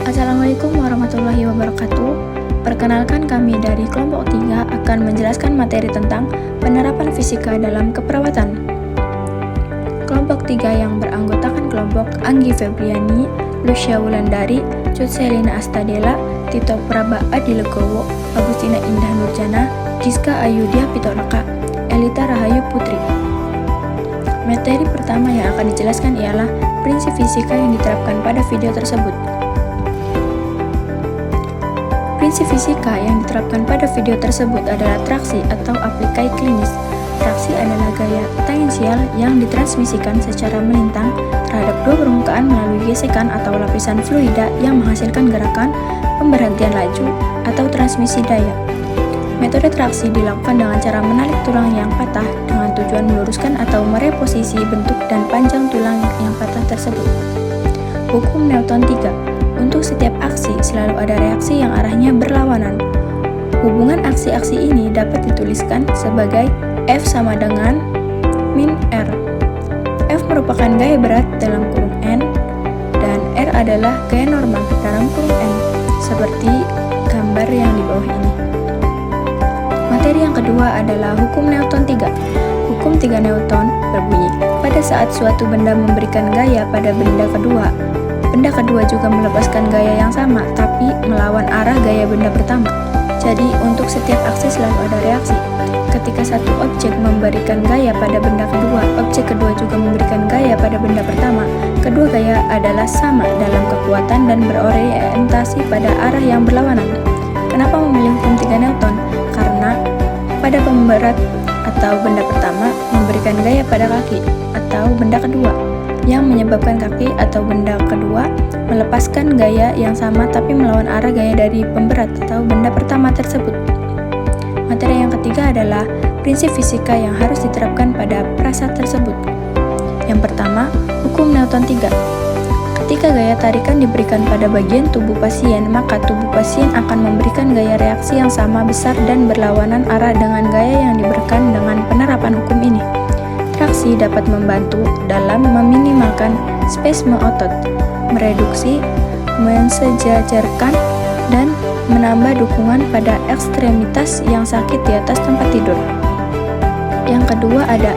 Assalamualaikum warahmatullahi wabarakatuh. Perkenalkan, kami dari kelompok 3 akan menjelaskan materi tentang penerapan fisika dalam keperawatan. Kelompok 3 yang beranggotakan kelompok Anggi Febriani, Lucia Wulandari, Cut Selina Astadela, Tito Praba Adilegowo, Agustina Indah Nurjana, Giska Ayudia Pitolaka, Elita Rahayu Putri. Materi pertama yang akan dijelaskan ialah prinsip fisika yang diterapkan pada video tersebut. Prinsip fisika yang diterapkan pada video tersebut adalah traksi atau aplikasi klinis. Traksi adalah gaya tangensial yang ditransmisikan secara melintang terhadap dua permukaan melalui gesekan atau lapisan fluida yang menghasilkan gerakan pemberhentian laju atau transmisi daya. Metode traksi dilakukan dengan cara menarik tulang yang patah dengan tujuan meluruskan atau mereposisi bentuk dan panjang tulang yang patah tersebut. Hukum Newton 3. Untuk setiap aksi selalu ada reaksi yang arahnya berlawanan. Hubungan aksi-aksi ini dapat dituliskan sebagai F sama dengan min R. F merupakan gaya berat dalam kurung N dan R adalah gaya normal dalam kurung N, seperti gambar yang di bawah ini. Materi yang kedua adalah hukum Newton 3. Hukum 3 Newton berbunyi, pada saat suatu benda memberikan gaya pada benda kedua, benda kedua juga melepaskan gaya yang sama, tapi melawan arah gaya benda pertama. Jadi, untuk setiap aksi selalu ada reaksi. Ketika satu objek memberikan gaya pada benda kedua, objek kedua juga memberikan gaya pada benda pertama. Kedua gaya adalah sama dalam kekuatan dan berorientasi pada arah yang berlawanan. Kenapa memilih hukum 3 Newton? Karena pada pemberat atau benda pertama memberikan gaya pada kaki atau benda kedua, yang menyebabkan kaki atau benda kedua melepaskan gaya yang sama tapi melawan arah gaya dari pemberat atau benda pertama tersebut. Materi yang ketiga adalah prinsip fisika yang harus diterapkan pada prasat tersebut. Yang pertama, hukum Newton 3. Ketika gaya tarikan diberikan pada bagian tubuh pasien, maka tubuh pasien akan memberikan gaya reaksi yang sama besar dan berlawanan arah dengan gaya yang diberikan dengan penerapan hukum ini. Traksi dapat membantu dalam meminimalkan spasme otot, mereduksi, mensejajarkan, dan menambah dukungan pada ekstremitas yang sakit di atas tempat tidur. Yang kedua ada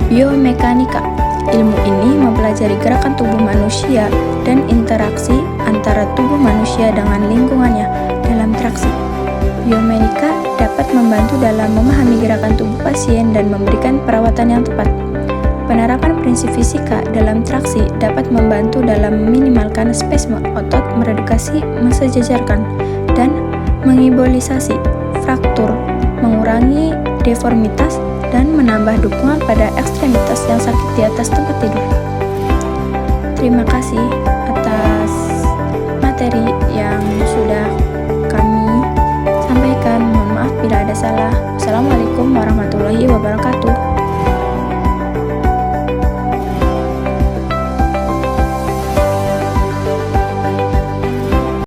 biomekanika. Ilmu ini mempelajari gerakan tubuh manusia dan interaksi antara tubuh manusia dengan lingkungannya dalam traksi. Biomekanika dapat membantu dalam memahami gerakan tubuh pasien dan memberikan perawatan yang tepat. Penerapan prinsip fisika dalam traksi dapat membantu dalam meminimalkan spasme otot, mereduksi, mensejajarkan, dan mengibolisasi fraktur, mengurangi deformitas, dan menambah dukungan pada ekstremitas yang sakit di atas tempat tidur. Terima kasih atas materi